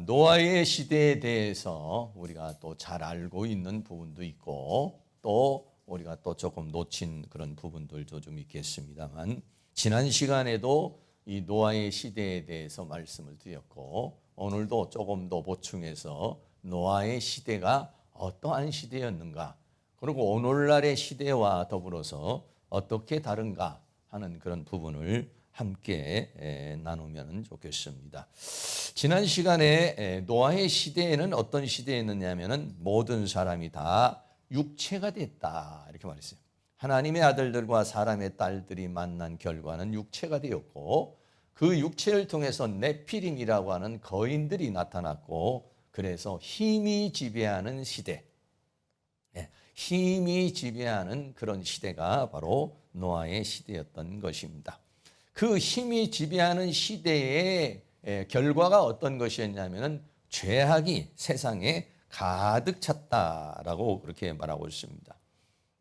노아의 시대에 대해서 우리가 또 잘 알고 있는 부분도 있고 또 우리가 또 조금 놓친 그런 부분들도 좀 있겠습니다만, 지난 시간에도 이 노아의 시대에 대해서 말씀을 드렸고 오늘도 조금 더 보충해서 노아의 시대가 어떠한 시대였는가, 그리고 오늘날의 시대와 더불어서 어떻게 다른가 하는 그런 부분을 함께 나누면 좋겠습니다. 지난 시간에 노아의 시대에는 어떤 시대였느냐면은 모든 사람이 다 육체가 됐다 이렇게 말했어요. 하나님의 아들들과 사람의 딸들이 만난 결과는 육체가 되었고, 그 육체를 통해서 네피림이라고 하는 거인들이 나타났고, 그래서 힘이 지배하는 시대, 힘이 지배하는 그런 시대가 바로 노아의 시대였던 것입니다. 그 힘이 지배하는 시대의 결과가 어떤 것이었냐면 죄악이 세상에 가득 찼다라고 그렇게 말하고 있습니다.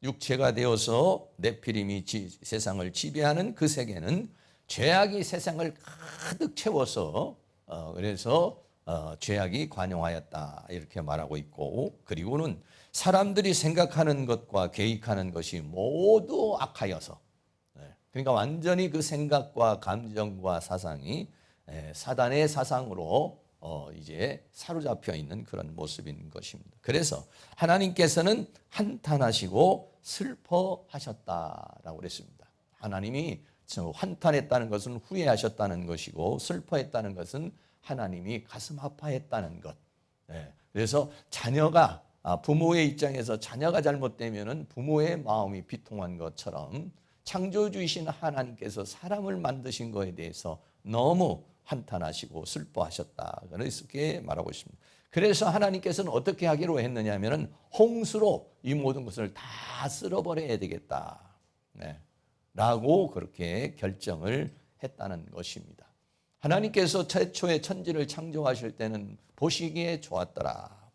육체가 되어서 네피림이 세상을 지배하는 그 세계는 죄악이 세상을 가득 채워서 그래서 죄악이 관영하였다 이렇게 말하고 있고, 그리고는 사람들이 생각하는 것과 계획하는 것이 모두 악하여서, 그러니까 완전히 그 생각과 감정과 사상이 사단의 사상으로 이제 사로잡혀 있는 그런 모습인 것입니다. 그래서 하나님께서는 한탄하시고 슬퍼하셨다라고 그랬습니다. 하나님이 한탄했다는 것은 후회하셨다는 것이고, 슬퍼했다는 것은 하나님이 가슴 아파했다는 것. 그래서 자녀가 부모의 입장에서 자녀가 잘못되면은 부모의 마음이 비통한 것처럼 창조주이신 하나님께서 사람을 만드신 것에 대해서 너무 한탄하시고 슬퍼하셨다, 그렇게 말하고 있습니다. 그래서 하나님께서는 어떻게 하기로 했느냐면은 홍수로 이 모든 것을 다 쓸어버려야 되겠다, 라고 그렇게 결정을 했다는 것입니다. 하나님께서 최초의 천지를 창조하실 때는 보시기에 좋았더라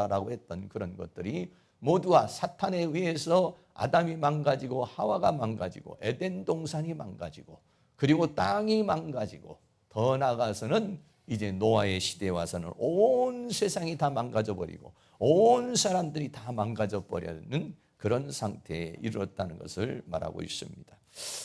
라고 했던 그런 것들이 모두가 사탄에 의해서 아담이 망가지고 하와가 망가지고 에덴 동산이 망가지고 그리고 땅이 망가지고, 더 나아가서는 이제 노아의 시대에 와서는 온 세상이 다 망가져 버리고 온 사람들이 다 망가져 버리는 그런 상태에 이르렀다는 것을 말하고 있습니다.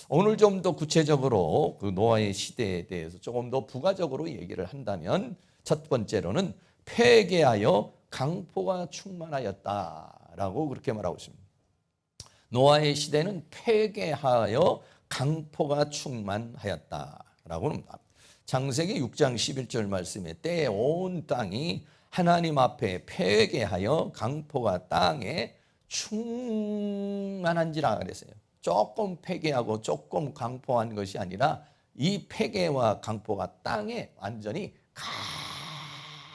오늘 좀 더 구체적으로 그 노아의 시대에 대해서 조금 더 부가적으로 얘기를 한다면, 첫 번째로는 폐괴하여 강포가 충만하였다라고 그렇게 말하고 있습니다. 노아의 시대는 폐괴하여 강포가 충만하였다라고 합니다. 창세기 6장 11절 말씀에 때에 온 땅이 하나님 앞에 폐괴하여 강포가 땅에 충만한지라 그랬어요. 조금 폐괴하고 조금 강포한 것이 아니라 이 폐괴와 강포가 땅에 완전히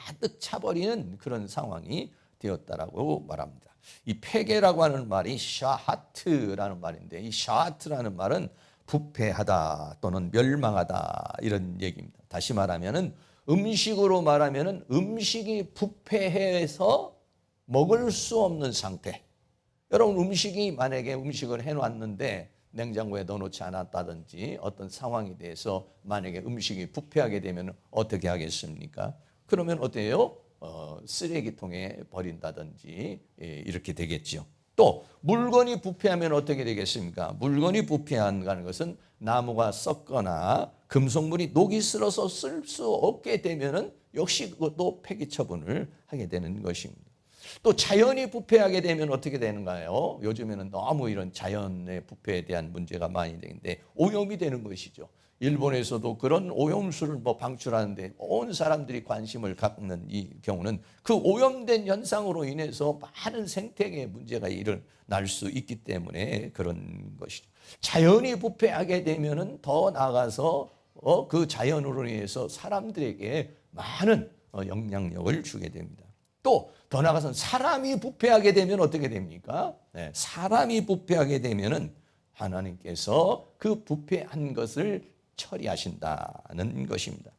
가득 차버리는 그런 상황이 되었다라고 말합니다. 이 폐괴라고 하는 말이 샤하트라는 말인데, 이 샤하트라는 말은 부패하다 또는 멸망하다 이런 얘기입니다. 다시 말하면은 음식으로 말하면은 음식이 부패해서 먹을 수 없는 상태. 여러분, 음식이 만약에 음식을 해놨는데 냉장고에 넣어놓지 않았다든지 어떤 상황이 돼서 만약에 음식이 부패하게 되면 어떻게 하겠습니까? 그러면 어때요? 쓰레기통에 버린다든지 이렇게 되겠죠. 또 물건이 부패하면 어떻게 되겠습니까? 물건이 부패한다는 것은 나무가 썩거나 금속물이 녹이 슬어서 쓸 수 없게 되면은 역시 그것도 폐기 처분을 하게 되는 것입니다. 또 자연이 부패하게 되면 어떻게 되는가요? 요즘에는 너무 이런 자연의 부패에 대한 문제가 많이 되는데 오염이 되는 것이죠. 일본에서도 그런 오염수를 방출하는데 온 사람들이 관심을 갖는 이 경우는 그 오염된 현상으로 인해서 많은 생태계에 문제가 일어날 수 있기 때문에 그런 것이죠. 자연이 부패하게 되면은 더 나아가서 그 자연으로 인해서 사람들에게 많은 영향력을 주게 됩니다. 또 더 나아가서 사람이 부패하게 되면 어떻게 됩니까? 사람이 부패하게 되면은 하나님께서 그 부패한 것을 처리하신다는 것입니다.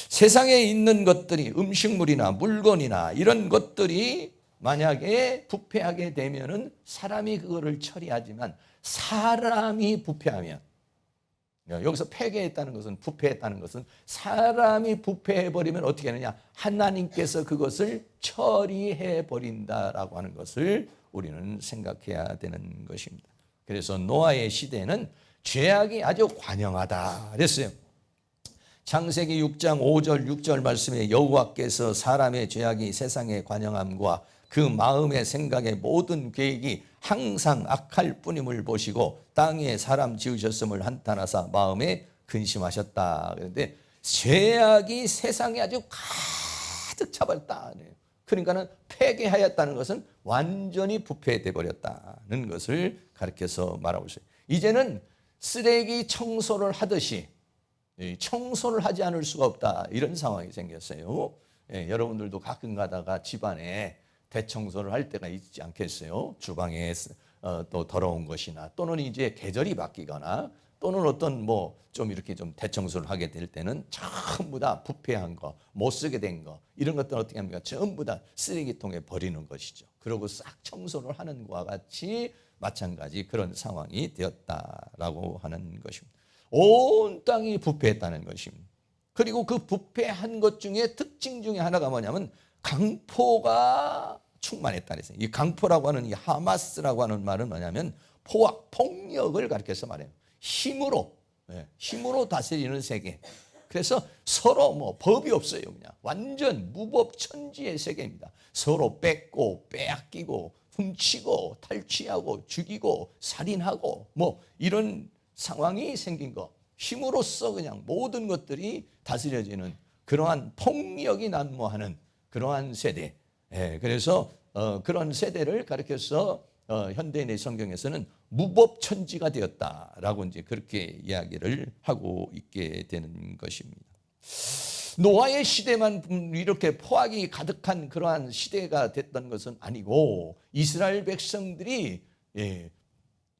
세상에 있는 것들이 음식물이나 물건이나 이런 것들이 만약에 부패하게 되면은 사람이 그거를 처리하지만 사람이 부패하면 여기서 폐괴했다는 것은, 부패했다는 것은 사람이 부패해버리면 어떻게 하느냐, 하나님께서 그것을 처리해버린다라고 하는 것을 우리는 생각해야 되는 것입니다. 그래서 노아의 시대는 죄악이 아주 관영하다 그랬어요. 창세기 6장 5절 6절 말씀에 여호와께서 사람의 죄악이 세상에 관영함과 그 마음의 생각의 모든 계획이 항상 악할 뿐임을 보시고 땅에 사람 지으셨음을 한탄하사 마음에 근심하셨다. 그런데 죄악이 세상에 아주 가득 차버렸다. 그러니까는 폐괴하였다는 것은 완전히 부패돼 버렸다는 것을 가르쳐서 말하고 있어요. 이제는 쓰레기 청소를 하듯이 청소를 하지 않을 수가 없다, 이런 상황이 생겼어요. 여러분들도 가끔 가다가 집안에 대청소를 할 때가 있지 않겠어요? 주방에 또 더러운 것이나, 또는 이제 계절이 바뀌거나, 또는 어떤 좀 이렇게 좀 대청소를 하게 될 때는 전부 다 부패한 거, 못 쓰게 된 거, 이런 것들 어떻게 합니까? 전부 다 쓰레기통에 버리는 것이죠. 그러고 싹 청소를 하는 것과 같이 마찬가지 그런 상황이 되었다라고 하는 것입니다. 온 땅이 부패했다는 것입니다. 그리고 그 부패한 것 중에 특징 중에 하나가 뭐냐면 강포가 충만했다 그랬어요. 이 강포라고 하는, 이 하마스라고 하는 말은 뭐냐면 포악, 폭력을 가리켜서 말해요. 힘으로 다스리는 세계. 그래서 서로 법이 없어요. 그냥 완전 무법천지의 세계입니다. 서로 뺏고 빼앗기고 훔치고 탈취하고 죽이고 살인하고 이런 상황이 생긴 거. 힘으로써 그냥 모든 것들이 다스려지는 그러한 폭력이 난무하는 그러한 세대. 그래서 그런 세대를 가리켜서 현대인의 성경에서는 무법천지가 되었다라고 이제 그렇게 이야기를 하고 있게 되는 것입니다. 노아의 시대만 이렇게 포악이 가득한 그러한 시대가 됐던 것은 아니고, 이스라엘 백성들이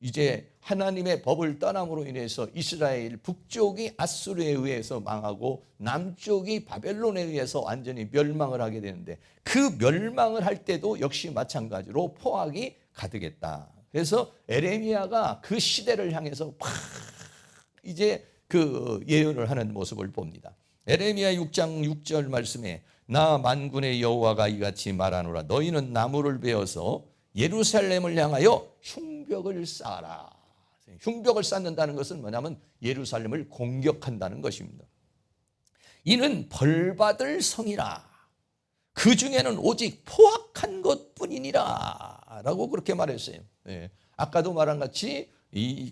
이제 하나님의 법을 떠남으로 인해서 이스라엘 북쪽이 아수르에 의해서 망하고 남쪽이 바벨론에 의해서 완전히 멸망을 하게 되는데, 그 멸망을 할 때도 역시 마찬가지로 포악이 가득했다. 그래서 에레미야가 그 시대를 향해서 팍 이제 그 예언을 하는 모습을 봅니다. 에레미야 6장 6절 말씀에 나 만군의 여호와가 이같이 말하노라. 너희는 나무를 베어서 예루살렘을 향하여 흉벽을 쌓아라. 흉벽을 쌓는다는 것은 뭐냐면 예루살렘을 공격한다는 것입니다. 이는 벌받을 성이라. 그 중에는 오직 포악한 것뿐이니라 라고 그렇게 말했어요. 아까도 말한 같이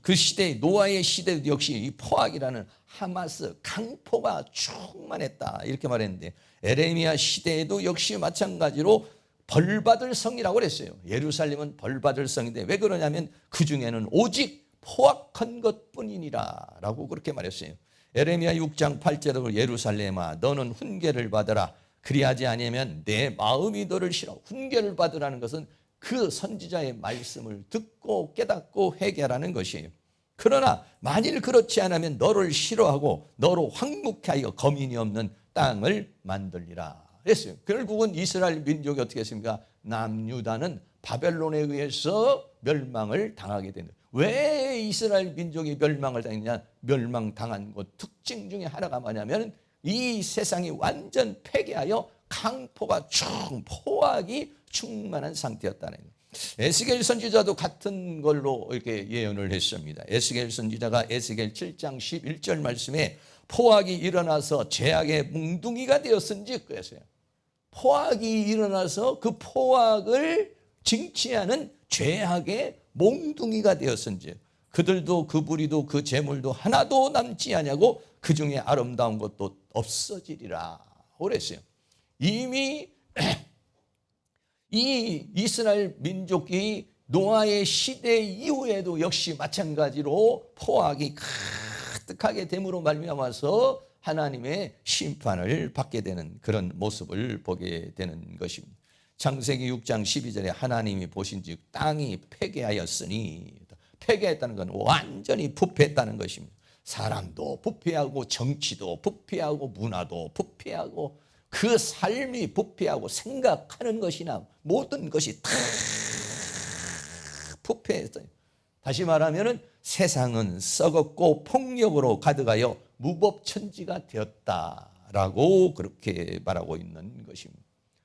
그 시대, 노아의 시대도 역시 이 포악이라는 하마스, 강포가 충만했다 이렇게 말했는데, 에레미야 시대에도 역시 마찬가지로 벌받을 성이라고 그랬어요. 예루살렘은 벌받을 성인데 왜 그러냐면 그 중에는 오직 포악한 것뿐이니라 라고 그렇게 말했어요. 에레미야 6장 8절로 예루살렘아 너는 훈계를 받으라. 그리하지 아니하면 내 마음이 너를 싫어. 훈계를 받으라는 것은 그 선지자의 말씀을 듣고 깨닫고 회개하라는 것이에요. 그러나 만일 그렇지 않으면 너를 싫어하고 너로 황무케 하여 거민이 없는 땅을 만들리라 했어요. 결국은 이스라엘 민족이 어떻게 했습니까? 남유다는 바벨론에 의해서 멸망을 당하게 되는. 왜 이스라엘 민족이 멸망을 당했냐? 멸망당한 것 특징 중에 하나가 뭐냐면 이 세상이 완전 폐괴하여 강포가 포악이 충만한 상태였다는 거예요. 에스겔 선지자도 같은 걸로 이렇게 예언을 했습니다. 에스겔 선지자가 에스겔 7장 11절 말씀에 포악이 일어나서 죄악의 뭉둥이가 되었은지 그랬어요. 포악이 일어나서 그 포악을 징치하는 죄악의 몽둥이가 되었은지, 그들도 그 부리도 그 재물도 하나도 남지 아니하고 그 중에 아름다운 것도 없어지리라 그랬어요. 이미 이 이스라엘 민족이 노아의 시대 이후에도 역시 마찬가지로 포악이 가득하게 됨으로 말미암아서 하나님의 심판을 받게 되는 그런 모습을 보게 되는 것입니다. 창세기 6장 12절에 하나님이 보신즉 땅이 폐괴하였으니, 폐괴했다는 건 완전히 부패했다는 것입니다. 사람도 부패하고 정치도 부패하고 문화도 부패하고 그 삶이 부패하고 생각하는 것이나 모든 것이 다 부패했어요. 다시 말하면 세상은 썩었고 폭력으로 가득하여 무법천지가 되었다라고 그렇게 말하고 있는 것입니다.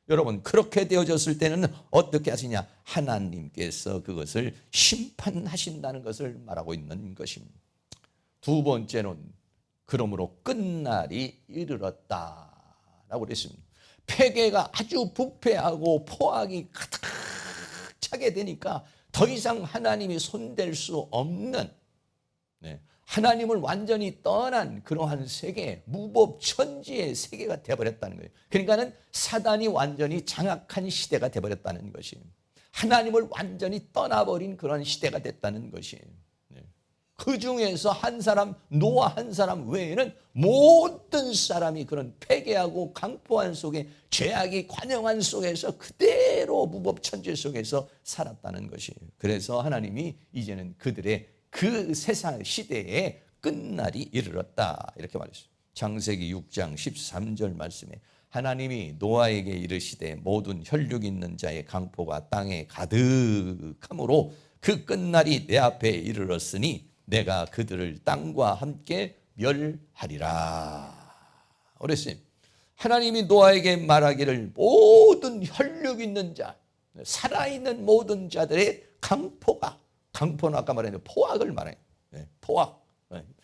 여러분, 그렇게 되어졌을 때는 어떻게 하시냐? 하나님께서 그것을 심판하신다는 것을 말하고 있는 것입니다. 두 번째는 그러므로 끝날이 이르렀다라고 그랬습니다. 폐괴가 아주 부패하고 포악이 가득 차게 되니까 더 이상 하나님이 손댈 수 없는, 하나님을 완전히 떠난 그러한 세계, 무법천지의 세계가 되어버렸다는 거예요. 그러니까는 사단이 완전히 장악한 시대가 되어버렸다는 것이에요. 하나님을 완전히 떠나버린 그런 시대가 됐다는 것이에요. 그 중에서 한 사람, 노아 한 사람 외에는 모든 사람이 그런 폐괴하고 강포한 속에, 죄악이 관영한 속에서 그대로 무법천지 속에서 살았다는 것이에요. 그래서 하나님이 이제는 그들의 그 세상 시대에 끝날이 이르렀다 이렇게 말했어요. 창세기 6장 13절 말씀에 하나님이 노아에게 이르시되 모든 혈육 있는 자의 강포가 땅에 가득함으로 그 끝날이 내 앞에 이르렀으니 내가 그들을 땅과 함께 멸하리라. 그랬어요. 하나님이 노아에게 말하기를 모든 혈육 있는 자, 살아있는 모든 자들의 강포는 아까 말했는데 포악을 말해요. 포악,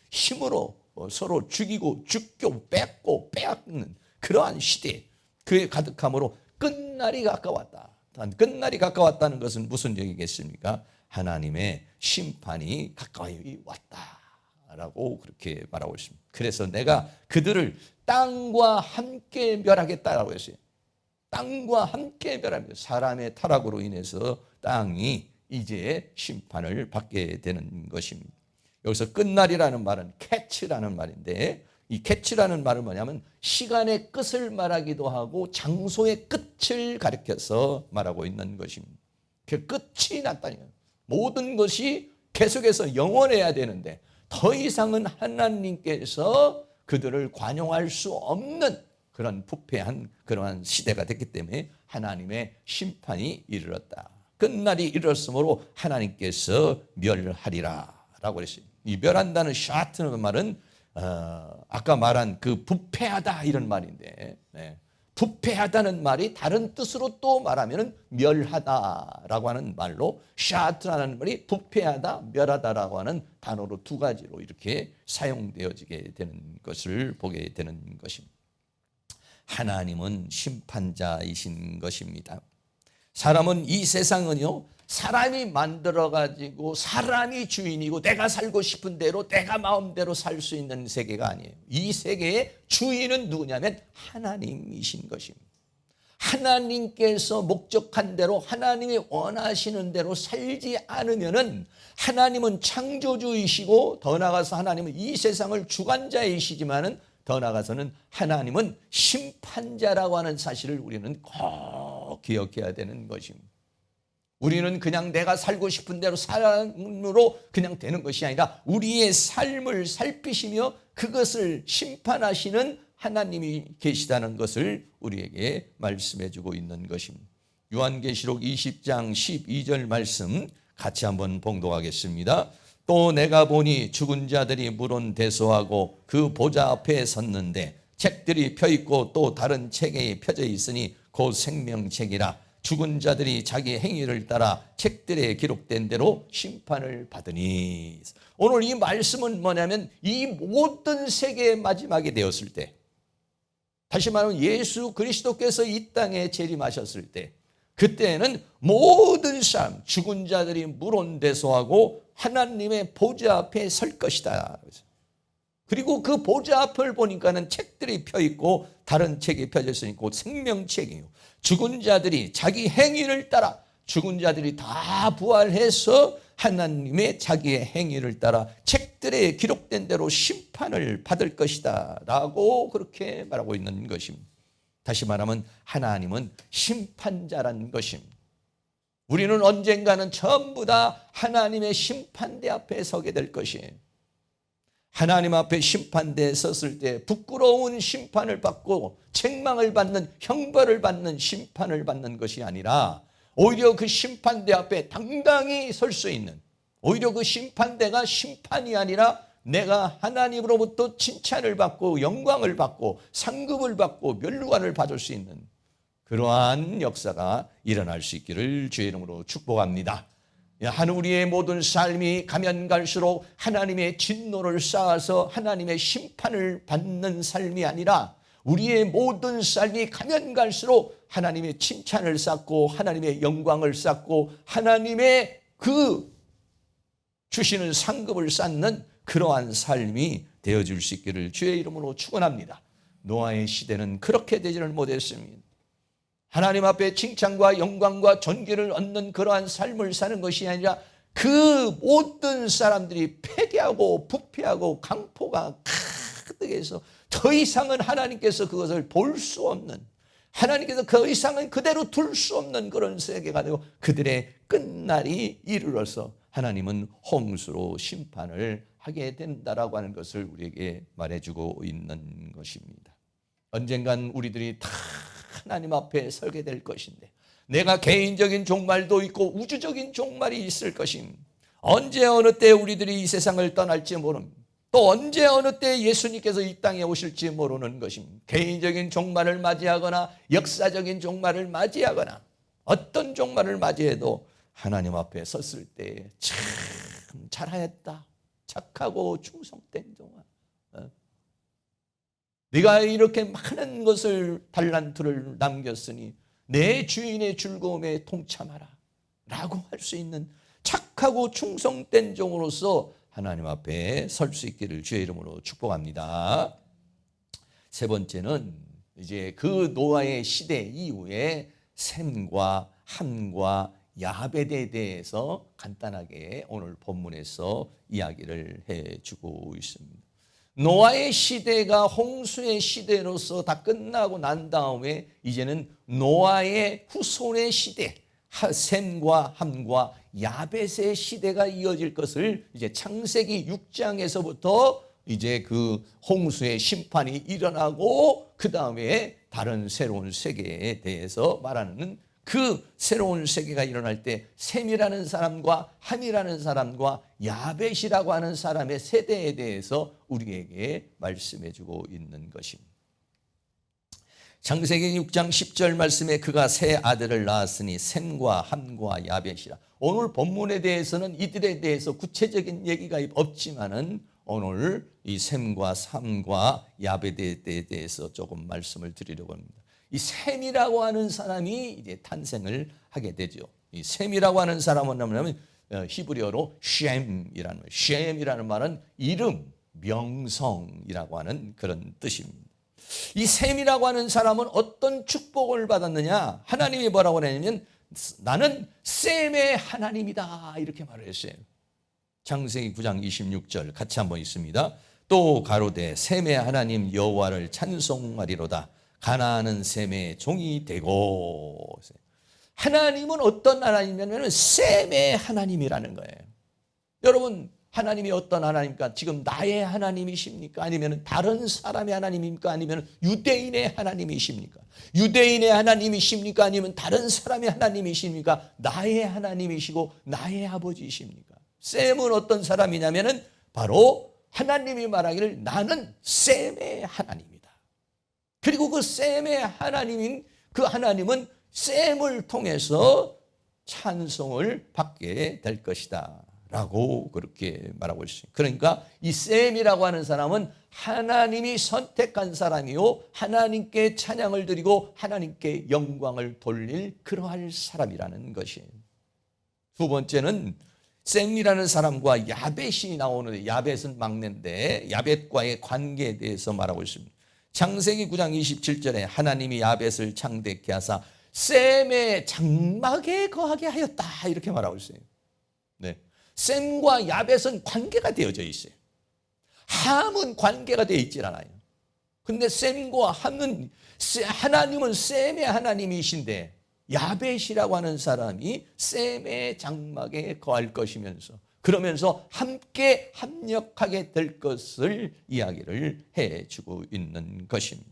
힘으로 서로 죽이고 죽고 뺏고 빼앗는 그러한 시대, 그에 가득함으로 끝날이 가까웠다. 끝날이 가까웠다는 것은 무슨 얘기겠습니까? 하나님의 심판이 가까이 왔다라고 그렇게 말하고 있습니다. 그래서 내가 그들을 땅과 함께 멸하겠다라고 했어요. 땅과 함께 멸합니다. 사람의 타락으로 인해서 땅이 이제 심판을 받게 되는 것입니다. 여기서 끝날이라는 말은 캐치라는 말인데, 이 캐치라는 말은 뭐냐면 시간의 끝을 말하기도 하고 장소의 끝을 가리켜서 말하고 있는 것입니다. 그 끝이 났다니까요. 모든 것이 계속해서 영원해야 되는데 더 이상은 하나님께서 그들을 관용할 수 없는 그런 부패한 그러한 시대가 됐기 때문에 하나님의 심판이 이르렀다. 끝날이 이르렀으므로 하나님께서 멸하리라 라고 그랬어요. 이 멸한다는 샤트는 말은 아까 말한 그 부패하다 이런 말인데, 부패하다는 말이 다른 뜻으로 또 말하면 멸하다라고 하는 말로, 샤트라는 말이 부패하다, 멸하다라고 하는 단어로 두 가지로 이렇게 사용되어지게 되는 것을 보게 되는 것입니다. 하나님은 심판자이신 것입니다. 사람은, 이 세상은요, 사람이 만들어가지고 사람이 주인이고 내가 살고 싶은 대로 내가 마음대로 살 수 있는 세계가 아니에요. 이 세계의 주인은 누구냐면 하나님이신 것입니다. 하나님께서 목적한 대로, 하나님이 원하시는 대로 살지 않으면은, 하나님은 창조주이시고 더 나아가서 하나님은 이 세상을 주관자이시지만은 더 나아가서는 하나님은 심판자라고 하는 사실을 우리는 꼭 기억해야 되는 것입니다. 우리는 그냥 내가 살고 싶은 대로 사람으로 그냥 되는 것이 아니라 우리의 삶을 살피시며 그것을 심판하시는 하나님이 계시다는 것을 우리에게 말씀해 주고 있는 것입니다. 요한계시록 20장 12절 말씀 같이 한번 봉독하겠습니다. 또 내가 보니 죽은 자들이 물은 대소하고 그 보좌 앞에 섰는데 책들이 펴있고 또 다른 책에 펴져 있으니 곧 생명책이라. 죽은 자들이 자기 행위를 따라 책들에 기록된 대로 심판을 받으니. 오늘 이 말씀은 뭐냐면 이 모든 세계의 마지막이 되었을 때, 다시 말하면 예수 그리스도께서 이 땅에 재림하셨을 때, 그때는 모든 사람, 죽은 자들이 물온대소하고 하나님의 보좌 앞에 설 것이다. 그리고 그 보좌 앞을 보니까는 책들이 펴있고 다른 책이 펴져 있으니까 생명책이에요. 죽은 자들이 자기 행위를 따라, 죽은 자들이 다 부활해서 하나님의 자기의 행위를 따라 책들에 기록된 대로 심판을 받을 것이다 라고 그렇게 말하고 있는 것입니다. 다시 말하면 하나님은 심판자라는 것입니다. 우리는 언젠가는 전부 다 하나님의 심판대 앞에 서게 될 것이에요. 하나님 앞에 심판대에 섰을 때 부끄러운 심판을 받고 책망을 받는, 형벌을 받는 심판을 받는 것이 아니라 오히려 그 심판대 앞에 당당히 설 수 있는, 오히려 그 심판대가 심판이 아니라 내가 하나님으로부터 칭찬을 받고 영광을 받고 상급을 받고 면류관을 받을 수 있는 그러한 역사가 일어날 수 있기를 주의 이름으로 축복합니다. 한 우리의 모든 삶이 가면 갈수록 하나님의 진노를 쌓아서 하나님의 심판을 받는 삶이 아니라 우리의 모든 삶이 가면 갈수록 하나님의 칭찬을 쌓고 하나님의 영광을 쌓고 하나님의 그 주시는 상급을 쌓는 그러한 삶이 되어줄 수 있기를 주의 이름으로 축원합니다. 노아의 시대는 그렇게 되지를 못했습니다. 하나님 앞에 칭찬과 영광과 존귀를 얻는 그러한 삶을 사는 것이 아니라 그 모든 사람들이 패괴하고 부패하고 강포가 가득해서 더 이상은 하나님께서 그것을 볼 수 없는, 하나님께서 그 이상은 그대로 둘 수 없는 그런 세계가 되고 그들의 끝날이 이르러서 하나님은 홍수로 심판을 하게 된다라고 하는 것을 우리에게 말해주고 있는 것입니다. 언젠간 우리들이 다 하나님 앞에 설게 될 것인데 내가 개인적인 종말도 있고 우주적인 종말이 있을 것입니다. 언제 어느 때 우리들이 이 세상을 떠날지 모릅니다. 또 언제 어느 때 예수님께서 이 땅에 오실지 모르는 것입니다. 개인적인 종말을 맞이하거나 역사적인 종말을 맞이하거나 어떤 종말을 맞이해도 하나님 앞에 섰을 때 참 잘하였다, 착하고 충성된 종아, 네가 이렇게 많은 것을 달란트를 남겼으니 내 주인의 즐거움에 동참하라 라고 할 수 있는 착하고 충성된 종으로서 하나님 앞에 설 수 있기를 주의 이름으로 축복합니다. 세 번째는 이제 그 노아의 시대 이후에 셈과 함과 야벳에 대해서 간단하게 오늘 본문에서 이야기를 해주고 있습니다. 노아의 시대가 홍수의 시대로서 다 끝나고 난 다음에 이제는 노아의 후손의 시대, 셈과 함과 야벳의 시대가 이어질 것을 이제 창세기 6장에서부터 이제 그 홍수의 심판이 일어나고 그 다음에 다른 새로운 세계에 대해서 말하는 그 새로운 세계가 일어날 때 셈이라는 사람과 함이라는 사람과 야벳이라고 하는 사람의 세대에 대해서 우리에게 말씀해주고 있는 것입니다. 창세기 6장 10절 말씀에 그가 세 아들을 낳았으니 셈과 함과 야벳이라. 오늘 본문에 대해서는 이들에 대해서 구체적인 얘기가 없지만은 오늘 이 셈과 함과 야벳에 대해서 조금 말씀을 드리려고 합니다. 이 셈이라고 하는 사람이 이제 탄생을 하게 되죠. 이 셈이라고 하는 사람은 뭐냐면 히브리어로 쉔이라는 말. 쉔이라는 말은 이름, 명성이라고 하는 그런 뜻입니다. 이 셈이라고 하는 사람은 어떤 축복을 받았느냐? 하나님이 뭐라고 하냐면 나는 셈의 하나님이다 이렇게 말을 했어요. 창세기 9장 26절 같이 한번 있습니다. 또 가로되 셈의 하나님 여호와를 찬송하리로다. 가나안은 셈의 종이 되고. 하나님은 어떤 하나님이냐면 셈의 하나님이라는 거예요. 여러분, 하나님이 어떤 하나님입니까? 지금 나의 하나님이십니까? 아니면 다른 사람의 하나님입니까? 아니면 유대인의 하나님이십니까? 유대인의 하나님이십니까? 아니면 다른 사람의 하나님이십니까? 나의 하나님이시고 나의 아버지이십니까? 셈은 어떤 사람이냐면 바로 하나님이 말하기를 나는 셈의 하나님이다. 그리고 그 셈의 하나님인 그 하나님은 셈을 통해서 찬송을 받게 될 것이다 라고 그렇게 말하고 있습니다. 그러니까 이 셈이라고 하는 사람은 하나님이 선택한 사람이요 하나님께 찬양을 드리고 하나님께 영광을 돌릴 그러할 사람이라는 것이에요. 두 번째는 셈이라는 사람과 야벳이 나오는데 야벳은 막내인데 야벳과의 관계에 대해서 말하고 있습니다. 창세기 9장 27절에 하나님이 야벳을 창대케 하사 셈의 장막에 거하게 하였다 이렇게 말하고 있어요. 네. 셈과 야벳은 관계가 되어져 있어요. 함은 관계가 되어 있질 않아요. 근데 셈과 함은 하나님은 셈의 하나님이신데 야벳이라고 하는 사람이 셈의 장막에 거할 것이면서 그러면서 함께 합력하게 될 것을 이야기를 해주고 있는 것입니다.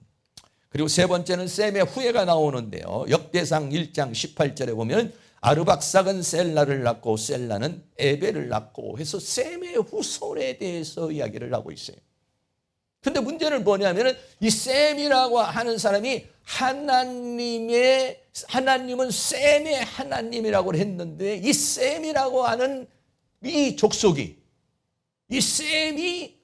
그리고 세 번째는 셈의 후예가 나오는데요. 역대상 1장 18절에 보면 아르박삭은 셀라를 낳고 셀라는 에벨을 낳고 해서 셈의 후손에 대해서 이야기를 하고 있어요. 근데 문제는 뭐냐면은 이 셈이라고 하는 사람이 하나님은 셈의 하나님이라고 했는데 이 셈이라고 하는 이 족속이 이 셈이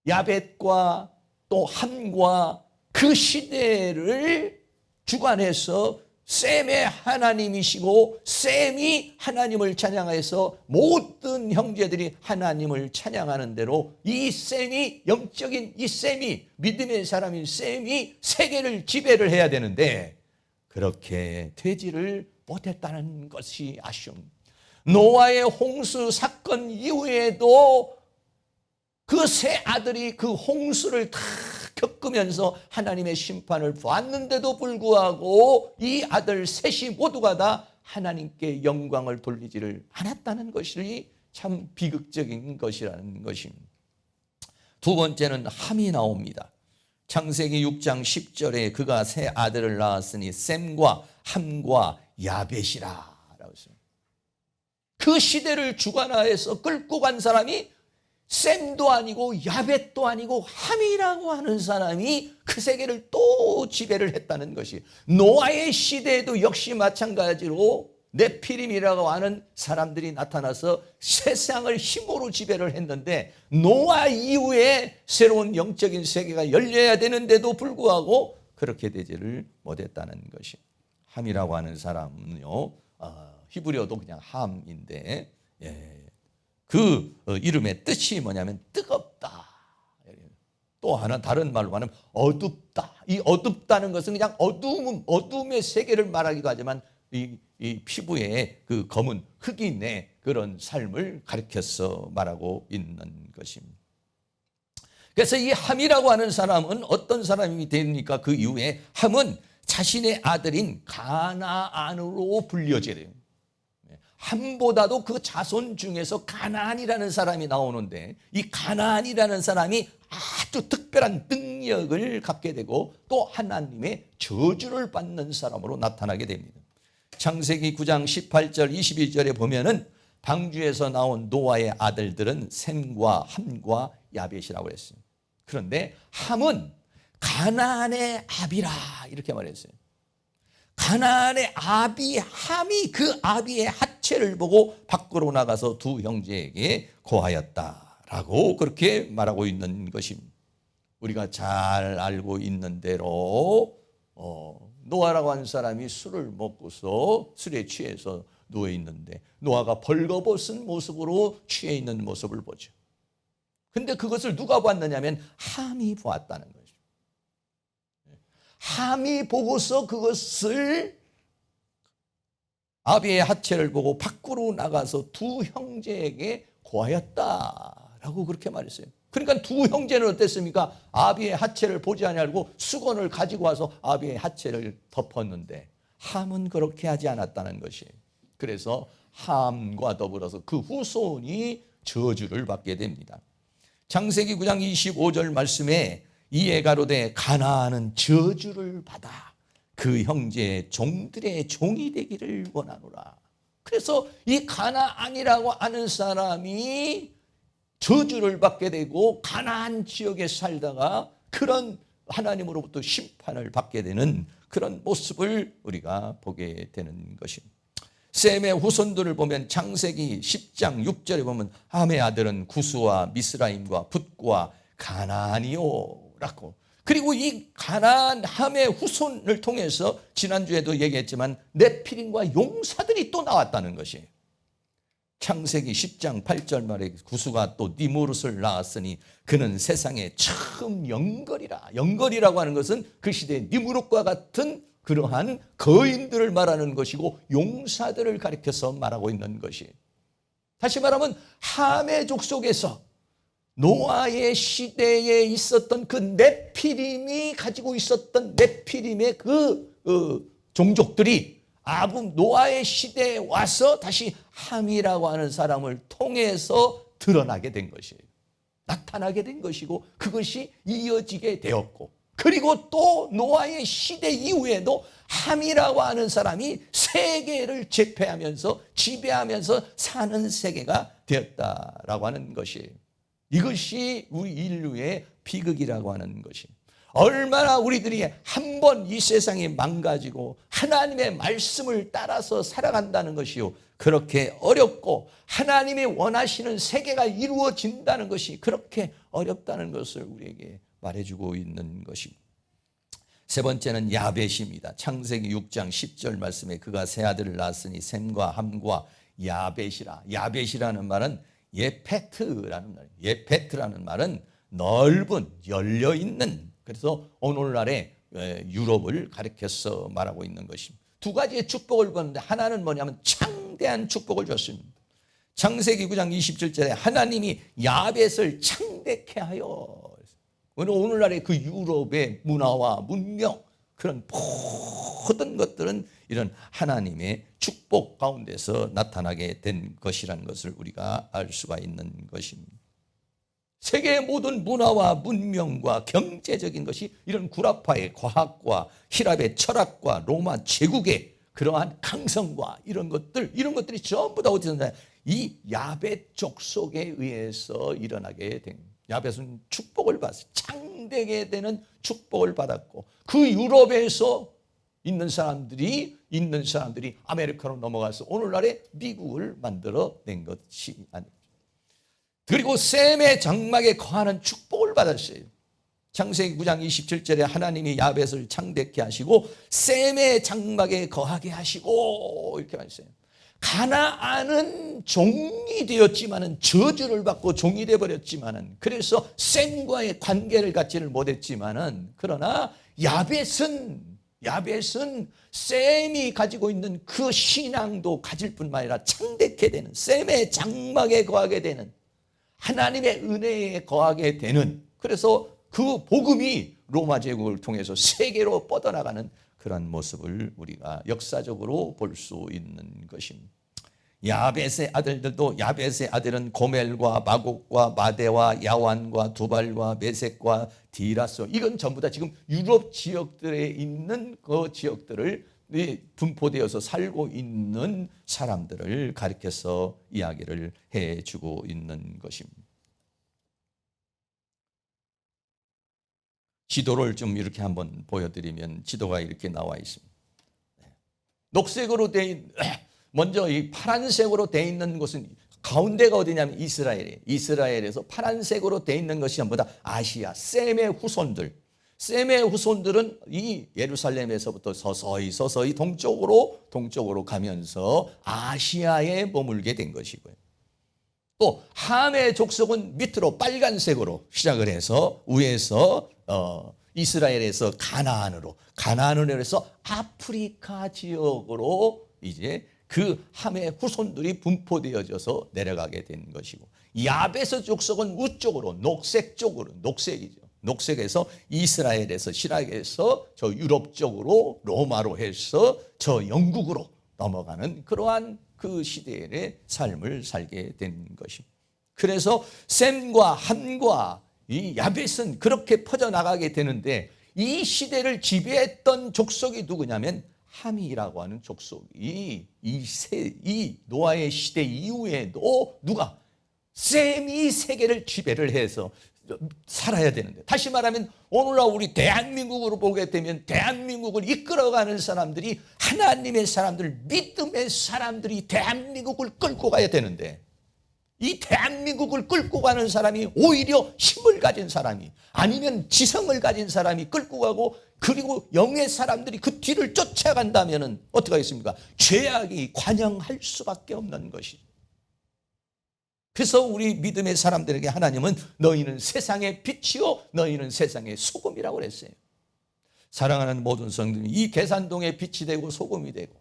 야벳과 또 함과 그 시대를 주관해서 셈의 하나님이시고 셈이 하나님을 찬양해서 모든 형제들이 하나님을 찬양하는 대로 이 셈이 영적인 이 셈이 믿음의 사람인 셈이 세계를 지배를 해야 되는데 그렇게 되지를 못했다는 것이 아쉬움. 노아의 홍수 사건 이후에도 그 세 아들이 그 홍수를 다 겪으면서 하나님의 심판을 보았는데도 불구하고 이 아들 셋이 모두가 다 하나님께 영광을 돌리지를 않았다는 것이 참 비극적인 것이라는 것입니다. 두 번째는 함이 나옵니다. 창세기 6장 10절에 그가 세 아들을 낳았으니 셈과 함과 야벳이라 라고 했습니다. 그 시대를 주관하여서 끌고 간 사람이 셈도 아니고 야벳도 아니고 함이라고 하는 사람이 그 세계를 또 지배를 했다는 것이, 노아의 시대에도 역시 마찬가지로 네피림이라고 하는 사람들이 나타나서 세상을 힘으로 지배를 했는데 노아 이후에 새로운 영적인 세계가 열려야 되는데도 불구하고 그렇게 되지를 못했다는 것이, 함이라고 하는 사람은요 히브리어도 그냥 함인데 그 이름의 뜻이 뭐냐면 뜨겁다. 또 하나 다른 말로 하면 어둡다. 이 어둡다는 것은 그냥 어둠의 세계를 말하기도 하지만 이 피부에 그 검은 흑인의 그런 삶을 가리켜서 말하고 있는 것입니다. 그래서 이 함이라고 하는 사람은 어떤 사람이 됩니까? 그 이후에 함은 자신의 아들인 가나안으로 불려져야 돼요. 함보다도 그 자손 중에서 가나안이라는 사람이 나오는데 이 가나안이라는 사람이 아주 특별한 능력을 갖게 되고 또 하나님의 저주를 받는 사람으로 나타나게 됩니다. 창세기 9장 18절 22절에 보면은 방주에서 나온 노아의 아들들은 셈과 함과 야벳이라고 했어요. 그런데 함은 가나안의 아비라 이렇게 말했어요. 가나안의 아비 함이 그 아비의 하체를 보고 밖으로 나가서 두 형제에게 고하였다라고 그렇게 말하고 있는 것입니다. 우리가 잘 알고 있는 대로 노아라고 하는 사람이 술을 먹고서 술에 취해서 누워 있는데 노아가 벌거벗은 모습으로 취해 있는 모습을 보죠. 근데 그것을 누가 봤느냐면 함이 보았다는 거죠. 함이 보고서 그것을 아비의 하체를 보고 밖으로 나가서 두 형제에게 고하였다라고 그렇게 말했어요. 그러니까 두 형제는 어땠습니까? 아비의 하체를 보지 아니하고 수건을 가지고 와서 아비의 하체를 덮었는데 함은 그렇게 하지 않았다는 것이에요. 그래서 함과 더불어서 그 후손이 저주를 받게 됩니다. 창세기 9장 25절 말씀에 이에 가로되 가나안은 저주를 받아 그 형제의 종들의 종이 되기를 원하노라. 그래서 이 가나안이라고 하는 사람이 저주를 받게 되고 가나안 지역에 살다가 그런 하나님으로부터 심판을 받게 되는 그런 모습을 우리가 보게 되는 것입니다. 셈의 후손들을 보면 창세기 10장 6절에 보면 함의 아들은 구스와 미스라임과 붓과 가나안이요 라고. 그리고 이 가나안 함의 후손을 통해서 지난주에도 얘기했지만 네피림과 용사들이 또 나왔다는 것이에요. 창세기 10장 8절 말에 구스가 또 니무롯을 낳았으니 그는 세상에 처음 영걸이라. 영걸이라고 하는 것은 그 시대의 니무롯과 같은 그러한 거인들을 말하는 것이고 용사들을 가리켜서 말하고 있는 것이에요. 다시 말하면 함의 족속에서 노아의 시대에 있었던 그 네피림이 가지고 있었던 네피림의 그 종족들이 노아의 시대에 와서 다시 함이라고 하는 사람을 통해서 드러나게 된 것이에요. 나타나게 된 것이고 그것이 이어지게 되었고 그리고 또 노아의 시대 이후에도 함이라고 하는 사람이 세계를 제패하면서 지배하면서 사는 세계가 되었다라고 하는 것이, 이것이 우리 인류의 비극이라고 하는 것이, 얼마나 우리들이 한 번 이 세상이 망가지고 하나님의 말씀을 따라서 살아간다는 것이요, 그렇게 어렵고 하나님이 원하시는 세계가 이루어진다는 것이 그렇게 어렵다는 것을 우리에게 말해주고 있는 것입니다. 세 번째는 야벳입니다. 창세기 6장 10절 말씀에 그가 세 아들을 낳았으니 셈과 함과 야벳이라. 야벳이라는 말은 예페트라는 말이에요. 예페트라는 말은 넓은, 열려있는, 그래서 오늘날의 유럽을 가리켜서 말하고 있는 것입니다. 두 가지의 축복을 받는데 하나는 뭐냐면 창대한 축복을 줬습니다. 창세기 9장 27절에 하나님이 야벳을 창대케 하여, 오늘날의 그 유럽의 문화와 문명, 그런 모든 것들은 이런 하나님의 축복 가운데서 나타나게 된 것이라는 것을 우리가 알 수가 있는 것입니다. 세계의 모든 문화와 문명과 경제적인 것이 이런 구라파의 과학과 히랍의 철학과 로마 제국의 그러한 강성과 이런 것들이 전부 다 어디서 나요? 이 야벳 족속에 의해서 일어나게 된, 야벳은 축복을 받았어요. 창대게 되는 축복을 받았고, 그 유럽에서 있는 사람들이 아메리카로 넘어가서 오늘날의 미국을 만들어낸 것이 아니에요. 그리고 셈의 장막에 거하는 축복을 받았어요. 창세기 9장 27절에 하나님이 야벳을 창대케 하시고 셈의 장막에 거하게 하시고 이렇게 말했어요. 가나안은 종이 되었지만은, 저주를 받고 종이 되어버렸지만은, 그래서 셈과의 관계를 갖지를 못했지만은, 그러나 야벳은 셈이 가지고 있는 그 신앙도 가질 뿐만 아니라 창대케 되는, 셈의 장막에 거하게 되는, 하나님의 은혜에 거하게 되는, 그래서 그 복음이 로마 제국을 통해서 세계로 뻗어나가는 그런 모습을 우리가 역사적으로 볼 수 있는 것입니다. 야벳의 아들들도, 야벳의 아들은 고멜과 마곡과 마데와 야완과 두발과 메섹과 디라스, 이건 전부 다 지금 유럽 지역들에 있는 그 지역들을 분포되어서 살고 있는 사람들을 가리켜서 이야기를 해주고 있는 것입니다. 지도를 좀 이렇게 한번 보여드리면 지도가 이렇게 나와 있습니다. 녹색으로 먼저 이 파란색으로 되어 있는 곳은, 가운데가 어디냐면 이스라엘이에요. 이스라엘에서 파란색으로 되어 있는 것이 전부 다 아시아, 셈의 후손들. 셈의 후손들은 이 예루살렘에서부터 서서히 동쪽으로 가면서 아시아에 머물게 된 것이고요. 또 함의 족속은 밑으로 빨간색으로 시작을 해서 위에서 이스라엘에서 가나안으로 해서 아프리카 지역으로 이제 그 함의 후손들이 분포되어져서 내려가게 된 것이고, 야벳의 족속은 우쪽으로 녹색 쪽으로, 녹색에서 이스라엘에서 시락에서 저 유럽 쪽으로 로마로 해서 저 영국으로 넘어가는 그러한 그 시대의 삶을 살게 된 것입니다. 그래서 셈과 함과 이 야벳은 그렇게 퍼져나가게 되는데, 이 시대를 지배했던 족속이 누구냐면 함이라고 하는 족속이 이 노아의 시대 이후에도 누가? 셈이 세계를 지배를 해서 살아야 되는데, 다시 말하면 오늘날 우리 대한민국으로 보게 되면 대한민국을 이끌어가는 사람들이 하나님의 사람들, 믿음의 사람들이 대한민국을 끌고 가야 되는데, 이 대한민국을 끌고 가는 사람이 오히려 힘을 가진 사람이, 아니면 지성을 가진 사람이 끌고 가고, 그리고 영의 사람들이 그 뒤를 쫓아간다면 어떻게 하겠습니까? 죄악이 관영할 수밖에 없는 것이죠. 그래서 우리 믿음의 사람들에게 하나님은 너희는 세상의 빛이요 너희는 세상의 소금이라고 그랬어요. 사랑하는 모든 성도님, 이 계산동에 빛이 되고 소금이 되고,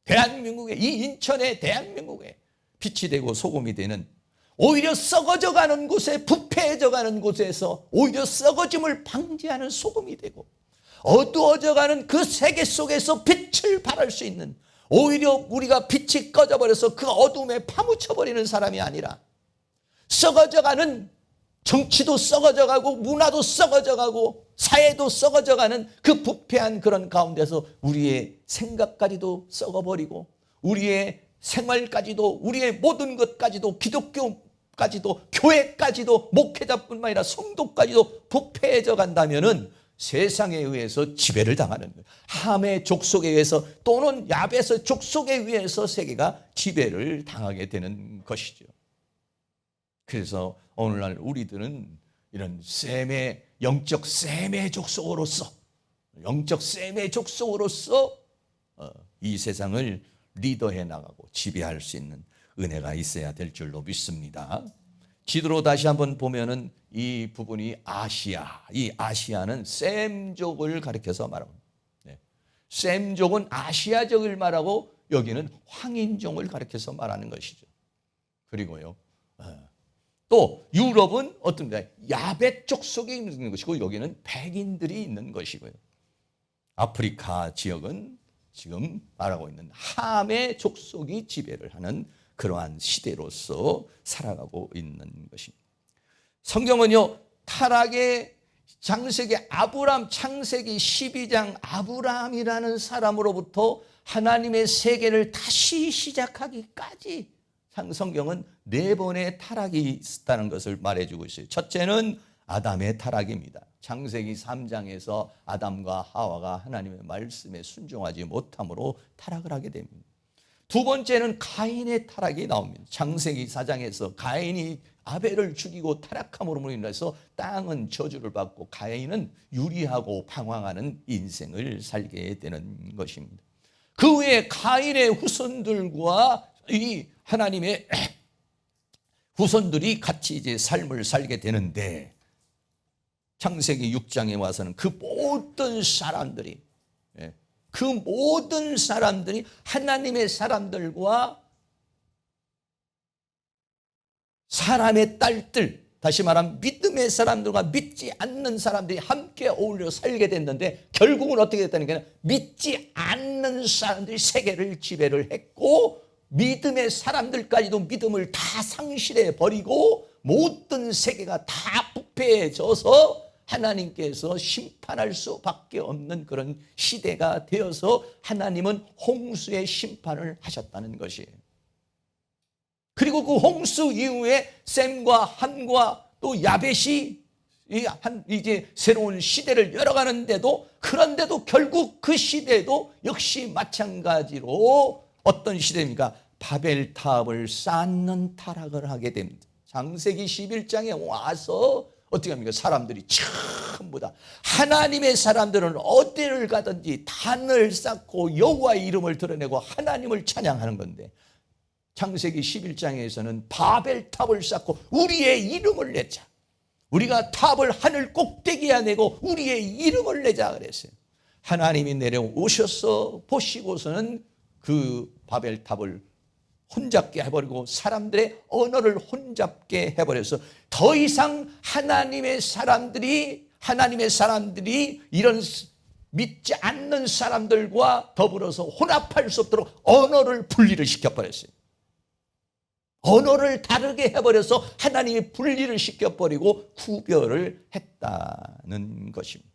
대한민국에, 이 인천의 대한민국에 빛이 되고 소금이 되는, 오히려 썩어져가는 곳에, 부패해져가는 곳에서 오히려 썩어짐을 방지하는 소금이 되고, 어두워져가는 그 세계 속에서 빛을 발할 수 있는, 오히려 우리가 빛이 꺼져버려서 그 어둠에 파묻혀버리는 사람이 아니라 썩어져가는 정치도 썩어져 가고 문화도 썩어져 가고 사회도 썩어져 가는 그 부패한 그런 가운데서 우리의 생각까지도 썩어버리고 우리의 생활까지도 우리의 모든 것까지도 기독교까지도 교회까지도 목회자뿐만 아니라 성도까지도 부패해져 간다면은 세상에 의해서 지배를 당하는 거예요. 함의 족속에 의해서 또는 야벳의 족속에 의해서 세계가 지배를 당하게 되는 것이죠. 그래서 오늘날 우리들은 이런 영적 셈의 족속으로서 이 세상을 리더해 나가고 지배할 수 있는 은혜가 있어야 될 줄로 믿습니다. 지도로 다시 한번 보면은 이 부분이 아시아, 이 아시아는 셈족을 가리켜서 말합니다. 셈족은 아시아족을 말하고 여기는 황인종을 가리켜서 말하는 것이죠. 그리고요, 또 유럽은 어떤가? 야벳 족속에 있는 것이고 여기는 백인들이 있는 것이고요. 아프리카 지역은 지금 말하고 있는 함의 족속이 지배를 하는 그러한 시대로서 살아가고 있는 것입니다. 성경은요, 타락의 창세기 12장 아브라함이라는 사람으로부터 하나님의 세계를 다시 시작하기까지 성경은 4번의 타락이 있다는 것을 말해주고 있어요. 첫째는 아담의 타락입니다. 창세기 3장에서 아담과 하와가 하나님의 말씀에 순종하지 못함으로 타락을 하게 됩니다. 두 번째는 가인의 타락이 나옵니다. 창세기 4장에서 가인이 아벨을 죽이고 타락함으로 인해서 땅은 저주를 받고 가인은 유리하고 방황하는 인생을 살게 되는 것입니다. 그 외에 가인의 후손들과 이 하나님의 후손들이 같이 이제 삶을 살게 되는데 창세기 6장에 와서는 그 모든 사람들이 하나님의 사람들과 사람의 딸들, 다시 말하면 믿음의 사람들과 믿지 않는 사람들이 함께 어울려 살게 됐는데 결국은 어떻게 됐다는 게 믿지 않는 사람들이 세계를 지배를 했고 믿음의 사람들까지도 믿음을 다 상실해 버리고 모든 세계가 다 부패해져서 하나님께서 심판할 수밖에 없는 그런 시대가 되어서 하나님은 홍수의 심판을 하셨다는 것이에요. 그리고 그 홍수 이후에 셈과 함과 또 야벳이 이제 새로운 시대를 열어가는데도 그런데도 결국 그 시대도 역시 마찬가지로 어떤 시대입니까? 바벨탑을 쌓는 타락을 하게 됩니다. 창세기 11장에 와서 어떻게 합니까? 사람들이 전부 다 하나님의 사람들은 어디를 가든지 단을 쌓고 여호와의 이름을 드러내고 하나님을 찬양하는 건데 창세기 11장에서는 바벨탑을 쌓고 우리의 이름을 내자. 우리가 탑을 하늘 꼭대기에 내고 우리의 이름을 내자 그랬어요. 하나님이 내려오셔서 보시고서는 그 바벨탑을 혼잡게 해버리고 사람들의 언어를 혼잡게 해버려서 더 이상 하나님의 사람들이 이런 믿지 않는 사람들과 더불어서 혼합할 수 없도록 언어를 분리를 시켜버렸어요. 언어를 다르게 해버려서 하나님이 분리를 시켜버리고 구별을 했다는 것입니다.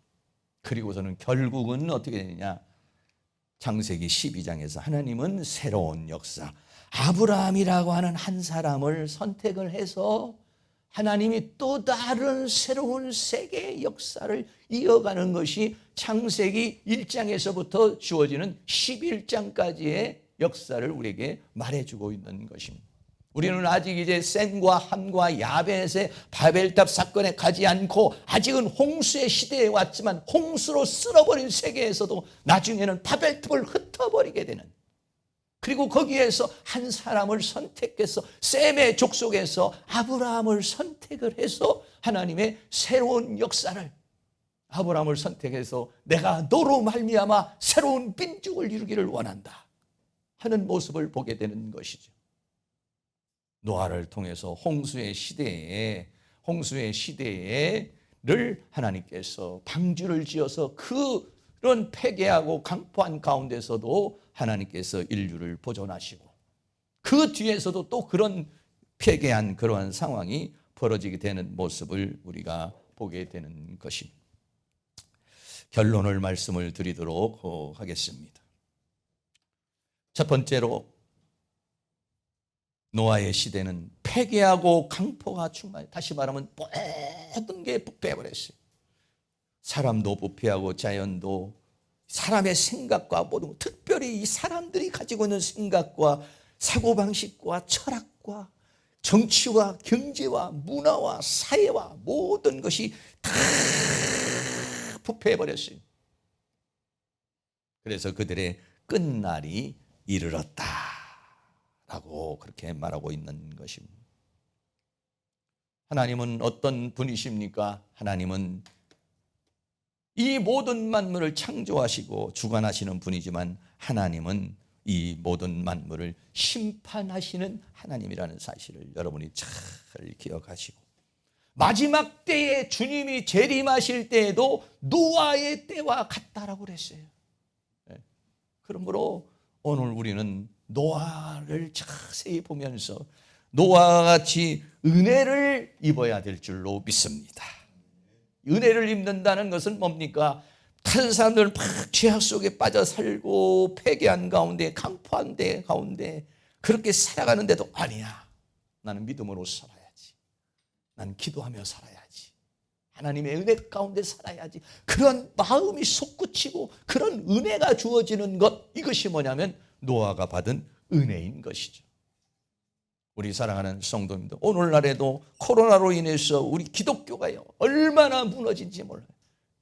그리고서는 결국은 어떻게 되느냐? 창세기 12장에서 하나님은 새로운 역사, 아브라함이라고 하는 한 사람을 선택을 해서 하나님이 또 다른 새로운 세계의 역사를 이어가는 것이 창세기 1장에서부터 주어지는 11장까지의 역사를 우리에게 말해주고 있는 것입니다. 우리는 아직 이제 셈과 함과 야벳의 바벨탑 사건에 가지 않고 아직은 홍수의 시대에 왔지만 홍수로 쓸어버린 세계에서도 나중에는 바벨탑을 흩어버리게 되는, 그리고 거기에서 한 사람을 선택해서 셈의 족속에서 아브라함을 선택을 해서 하나님의 새로운 역사를, 아브라함을 선택해서 내가 너로 말미암아 새로운 민족을 이루기를 원한다 하는 모습을 보게 되는 것이죠. 노아를 통해서 홍수의 시대를 하나님께서 방주를 지어서 그런 폐괴하고 강포한 가운데서도 하나님께서 인류를 보존하시고 그 뒤에서도 또 그런 폐괴한 그러한 상황이 벌어지게 되는 모습을 우리가 보게 되는 것입니다. 결론을 말씀을 드리도록 하겠습니다. 첫 번째로 노아의 시대는 패괴하고 강포가 충만해. 다시 말하면 모든 게 부패해버렸어요. 사람도 부패하고 자연도, 사람의 생각과 모든, 특별히 이 사람들이 가지고 있는 생각과 사고방식과 철학과 정치와 경제와 문화와 사회와 모든 것이 다 부패해버렸어요. 그래서 그들의 끝날이 이르렀다라고 그렇게 말하고 있는 것입니다. 하나님은 어떤 분이십니까? 하나님은 이 모든 만물을 창조하시고 주관하시는 분이지만 하나님은 이 모든 만물을 심판하시는 하나님이라는 사실을 여러분이 잘 기억하시고, 마지막 때에 주님이 재림하실 때에도 노아의 때와 같다라고 그랬어요. 그러므로 오늘 우리는 노아를 자세히 보면서 노아와 같이 은혜를 입어야 될 줄로 믿습니다. 은혜를 입는다는 것은 뭡니까? 다른 사람들은 막 죄악 속에 빠져 살고 패괴한 가운데, 강포한 데 가운데 그렇게 살아가는데도 아니야, 나는 믿음으로 살아야지, 나는 기도하며 살아야지, 하나님의 은혜 가운데 살아야지, 그런 마음이 솟구치고 그런 은혜가 주어지는 것, 이것이 뭐냐면 노아가 받은 은혜인 것이죠. 우리 사랑하는 성도님들, 오늘날에도 코로나로 인해서 우리 기독교가요 얼마나 무너진지 몰라요.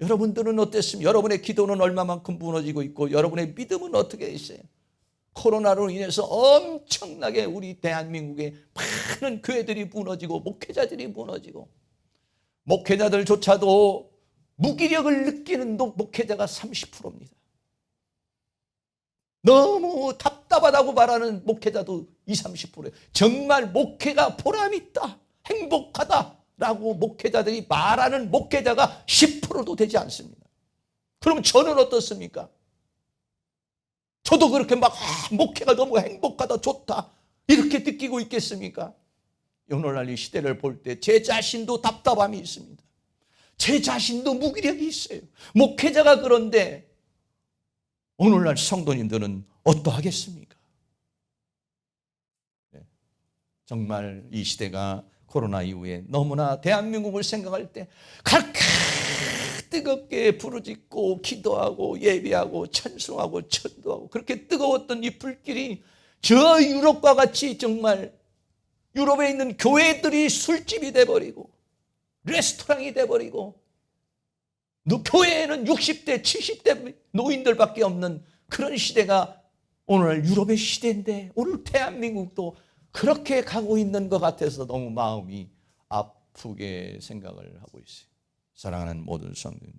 여러분들은 어땠습니까? 여러분의 기도는 얼마만큼 무너지고 있고 여러분의 믿음은 어떻게 있어요? 코로나로 인해서 엄청나게 우리 대한민국의 많은 교회들이 무너지고 목회자들이 무너지고, 목회자들조차도 무기력을 느끼는 목회자가 30%입니다. 너무 답답하다고 말하는 목회자도 20, 30%예요. 정말 목회가 보람있다, 행복하다라고 목회자들이 말하는 목회자가 10%도 되지 않습니다. 그럼 저는 어떻습니까? 저도 그렇게 막 목회가 너무 행복하다, 좋다 이렇게 느끼고 있겠습니까? 오늘날 이 시대를 볼 때 제 자신도 답답함이 있습니다. 제 자신도 무기력이 있어요. 목회자가 그런데 오늘날 성도님들은 어떠하겠습니까? 정말 이 시대가 코로나 이후에 너무나 대한민국을 생각할 때 그렇게 뜨겁게 부르짖고 기도하고 예배하고 찬송하고 전도하고 그렇게 뜨거웠던 이 불길이 저 유럽과 같이 정말 유럽에 있는 교회들이 술집이 돼버리고 레스토랑이 돼버리고, 교회에는 60대 70대 노인들밖에 없는 그런 시대가 오늘 유럽의 시대인데 오늘 대한민국도 그렇게 가고 있는 것 같아서 너무 마음이 아프게 생각을 하고 있어요. 사랑하는 모든 성도님,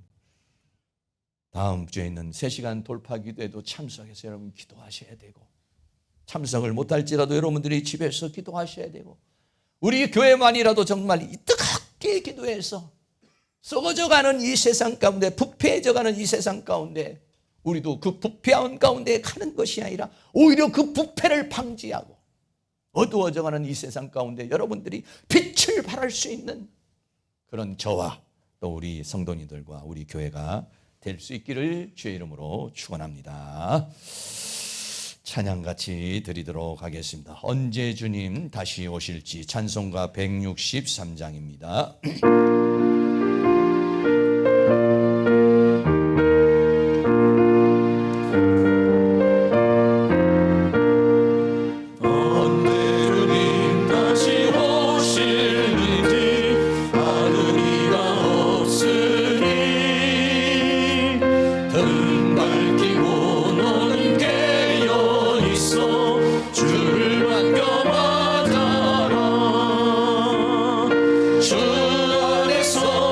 다음 주에 있는 3시간 돌파 기도에도 참석해서 여러분 기도하셔야 되고, 참석을 못할지라도 여러분들이 집에서 기도하셔야 되고, 우리 교회만이라도 정말 뜨겁게 기도해서 썩어져가는 이 세상 가운데, 부패해져가는 이 세상 가운데 우리도 그 부패한 가운데 가는 것이 아니라 오히려 그 부패를 방지하고 어두워져가는 이 세상 가운데 여러분들이 빛을 발할 수 있는 그런 저와 또 우리 성도님들과 우리 교회가 될 수 있기를 주의 이름으로 축원합니다. 찬양같이 드리도록 하겠습니다. 언제 주님 다시 오실지, 찬송가 163장입니다. 주 안에서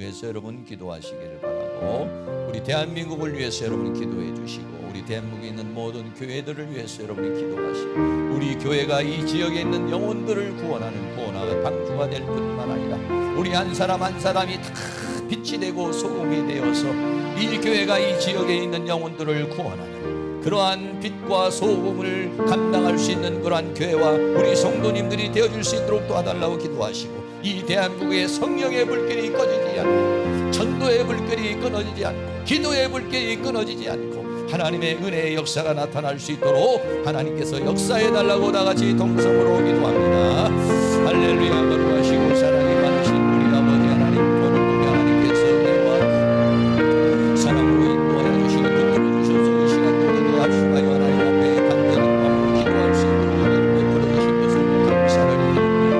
위해서 여러분 기도하시기를 바라고, 우리 대한민국을 위해서 여러분 기도해 주시고, 우리 대한민국에 있는 모든 교회들을 위해서 여러분이 기도하시고, 우리 교회가 이 지역에 있는 영혼들을 구원하는 구원의 방주가 될 뿐만 아니라 우리 한 사람 한 사람이 다 빛이 되고 소금이 되어서 이 교회가 이 지역에 있는 영혼들을 구원하는 그러한 빛과 소금을 감당할 수 있는 그러한 교회와 우리 성도님들이 되어줄 수 있도록 도와달라고 기도하시고, 이 대한민국의 성령의 불길이 꺼지지 않고, 전도의 불길이 끊어지지 않고, 기도의 불길이 끊어지지 않고, 하나님의 은혜의 역사가 나타날 수 있도록 하나님께서 역사해달라고 다같이 동성으로 기도합니다. 할렐루야. 거룩하시고 사랑이 많으신 우리 아버지 하나님, 오늘 우리 하나님께서 은혜와 사랑으로 인도하여 주시고 붙들어 주셔서 이 시간 동안도 합심하여 하나님 앞에 간절한 마음으로 기도할 수 있도록 은혜를 베풀어 주신 것을 감사를 드립니다.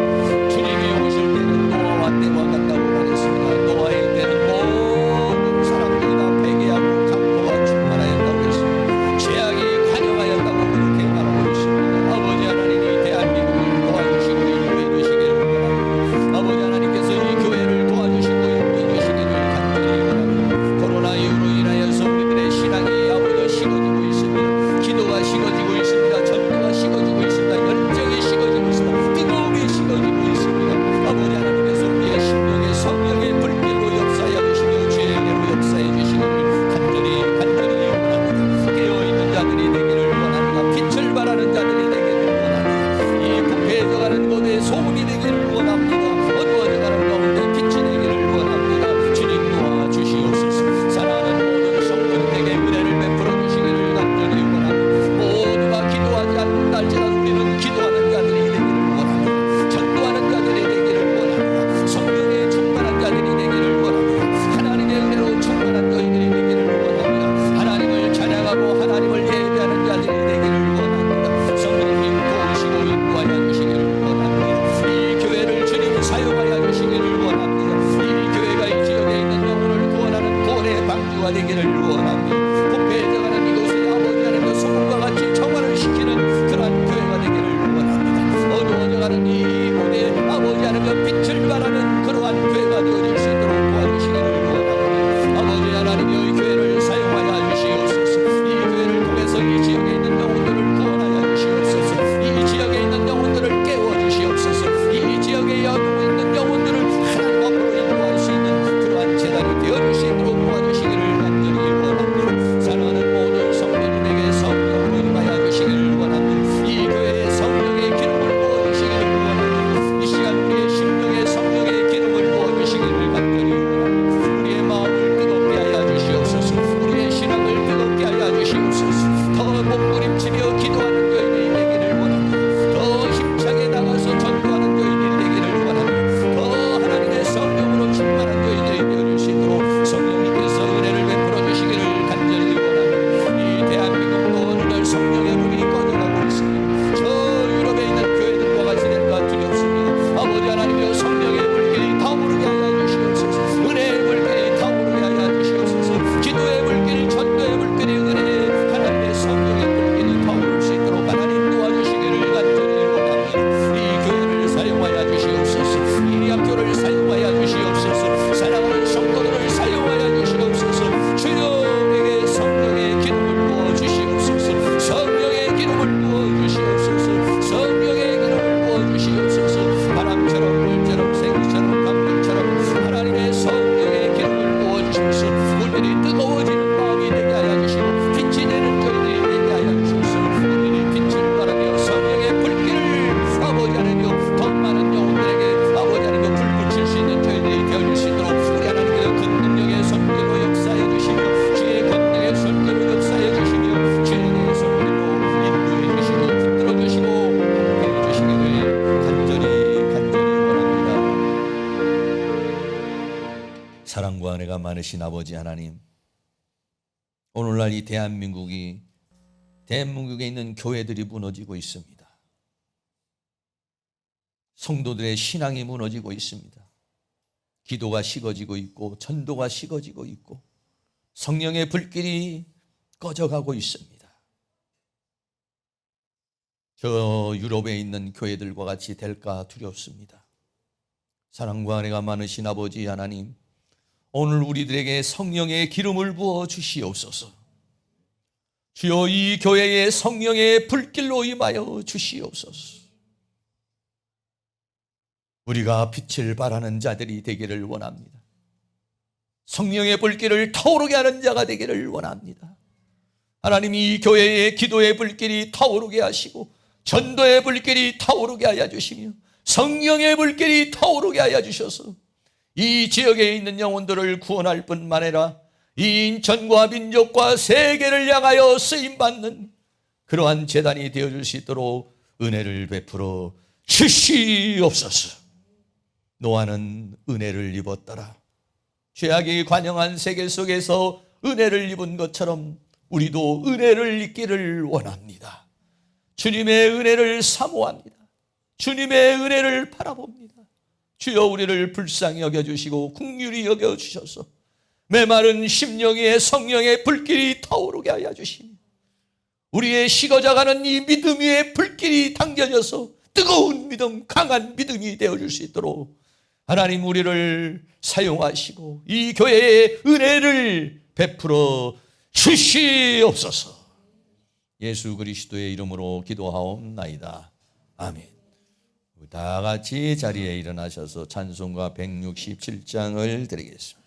주님이 오실 때는 노아와 때와 같다고 말했습니다. 노아의 때는 모든 사람들이 다 회개하고 강포가 충만하였다고 했습니다. 죄악이 관영하였다고 그렇게 말하고 있습니다. 아버지 하나님이 대한민국을 도와주시고 인도해 주시기를 원합니다. 아버지 하나님께서 이 교회를 도와주시고 인도해 주시기를 간절히 원합니다. 코로나 이후로 인하여서 우리들의 신앙이 아버지 식어지고 있습니다. 기도가 식어지고 있습니다. 전도가 식어지고 있습니다. 열정이 식어지고 있습니다. 뜨거움이 식어지고 있습니다. 아버지 하나님께서 우리의 심령의 성령의 불길로 역사하여 주시며 주의 은혜로 역사해 주시기를 간절히 원합니다. 깨어있는 자들이 되기를 원합니다. 빛을 발하는 자들이 되기를 원합니다. 이 부패해져가는 곳에 소금이 되기를 원합니다. 어두워져가는 가운데 빛이 되기를 원합니다. 주님 도와주시옵소서. 사랑하는 모든 성도님에게 은혜를 베풀어 주시기를 간절히 원합니다. 모두가 기도하지 않는달지라도 우리는 기도하는 자들이 되기를 원합니다. 전도하는 자들이 되기를 원합니다. 성령에 충만한 자들이 되기를 원합니다. 하나님의 은혜로 충만한 저희들이 되기를 원합니다. 하나님을 찬양하고 하나님을 예배하는 자들이 되기를 원합니다. 성령님 도우시고 인도하여 주시기를 원합니다. 이 교회를 주님 사용하여 주시기를 원합니다. 이 교회가 이 지역에 있는 영혼을 구원하는 구원의 방주가 되기를 원합니다. 부패해져가는 이곳에 아버지 하나님의 소금과 같이 정화를 시키는 그러한 교회가 되기를 원합니다. 어두워져가는 이 곳에 아버지 하나님의 빛을 발하는 그러한 교회가 되어질 수 있도록 도와주시기를 원합니다. 아버지 하나님의 이 교회를 사용하여 주시옵소서. 이 교회를 통해서 이 지역에 있는 영혼들을 구원하여 주시옵소서. 이 지역에 있는 영혼들을 깨워 주시옵소서. 이 지역에 있는 영혼들을 하나님 앞으로 인도할 수 있는 그러한 재단이 되어줄 수 있도록 도와주시기를 간절히 원합니다. 사랑하는 모든 성도님에게 성령으로 임하여 주시기를 원합니다. 이 교회에 성령의 기름을 부어주시기를 원합니다. 이 시간 우리의 심령에 성령의 기름을 부어주시기를 간절히 원합니다. 우리의 마음을 뜨겁게 하여 주시옵소서. 우리의 신앙을 뜨겁게 하여 주시옵소서. 더 몸부림치며 기도하는 저희들이 되기를 원합니다. 더 힘차게 나가서 전도하는 저희들이 되기를 원합니다. 더 하나님의 성령으로 충만한 저희들이 되어줄 수 있도록 성령님께서 은혜를 베풀어 주시기를 간절히 원합니다. 이 대한민국도 오늘날 성령의 불이 꺼져가고 있습니다. 저 유럽에 있는 교회들과 같이 될까 두렵습니다. 아버지 하나님의 성령의 불길이 타오르게 하여 주시옵소서. 은혜의 불길이 타오르게 하여 주시옵소서. 기도의 불길, 전도의 불길이 은혜의 하나님의 성령의 불길이 타오를 수 있도록 하나님 도와주시기를 간절히 원합니다. 이 교회를 사용하여 주시옵소서. 이 학교를 사용하여 주시옵소서. 사랑하는 성도들을 사용하여 주시옵소서. 주님에게 성령의 기름을 부어 주시옵소서. 성령의 기름을 부어 주시옵소서. 성령의 기름을 부어 주시옵소서. 바람처럼 물처럼 생기처럼 강물처럼 하나님의 성령의 기름을 부어 주시옵소서. 우리들이 뜨거워지는 마음이 되게 하여 주시고 빛이 되는 저희들이 되게 하여 주시옵소서. 우리들이 빛을 발하며 성령의 불길을 아버지 하나님여 더 많은 영혼들에게 아버지 하나님여 불 붙일 수 있는 저희들이 되어줄 수 있도록 우리 하나님께서 권능력의 선교로 역사해 주시며 주의 권능의 선교로 역사해 주시며 주의 은혜의 선교로 인도해 주시고 붙들어 주시고 해 주시기를 간절히 원합니다. 사랑과 은혜가 많으신 아버지 하나님, 오늘날 이 대한민국에 있는 교회들이 무너지고 있습니다. 성도들의 신앙이 무너지고 있습니다. 기도가 식어지고 있고 전도가 식어지고 있고 성령의 불길이 꺼져가고 있습니다. 저 유럽에 있는 교회들과 같이 될까 두렵습니다. 사랑과 은혜가 많으신 아버지 하나님, 오늘 우리들에게 성령의 기름을 부어 주시옵소서. 주여, 이 교회에 성령의 불길로 임하여 주시옵소서. 우리가 빛을 발하는 자들이 되기를 원합니다. 성령의 불길을 타오르게 하는 자가 되기를 원합니다. 하나님이 이 교회의 기도의 불길이 타오르게 하시고 전도의 불길이 타오르게 하여 주시며 성령의 불길이 타오르게 하여 주셔서 이 지역에 있는 영혼들을 구원할 뿐만 아니라 이 인천과 민족과 세계를 향하여 쓰임받는 그러한 재단이 되어줄 수 있도록 은혜를 베풀어 주시옵소서. 노아는 은혜를 입었더라. 죄악이 관영한 세계 속에서 은혜를 입은 것처럼 우리도 은혜를 입기를 원합니다. 주님의 은혜를 사모합니다. 주님의 은혜를 바라봅니다. 주여, 우리를 불쌍히 여겨주시고 긍휼히 여겨주셔서 메마른 심령에 성령의 불길이 타오르게 하여 주시며 우리의 식어져가는 이 믿음 위에 불길이 당겨져서 뜨거운 믿음, 강한 믿음이 되어줄 수 있도록 하나님 우리를 사용하시고 이 교회에 은혜를 베풀어 주시옵소서. 예수 그리스도의 이름으로 기도하옵나이다. 아멘. 다 같이 자리에 일어나셔서 찬송가 167장을 드리겠습니다.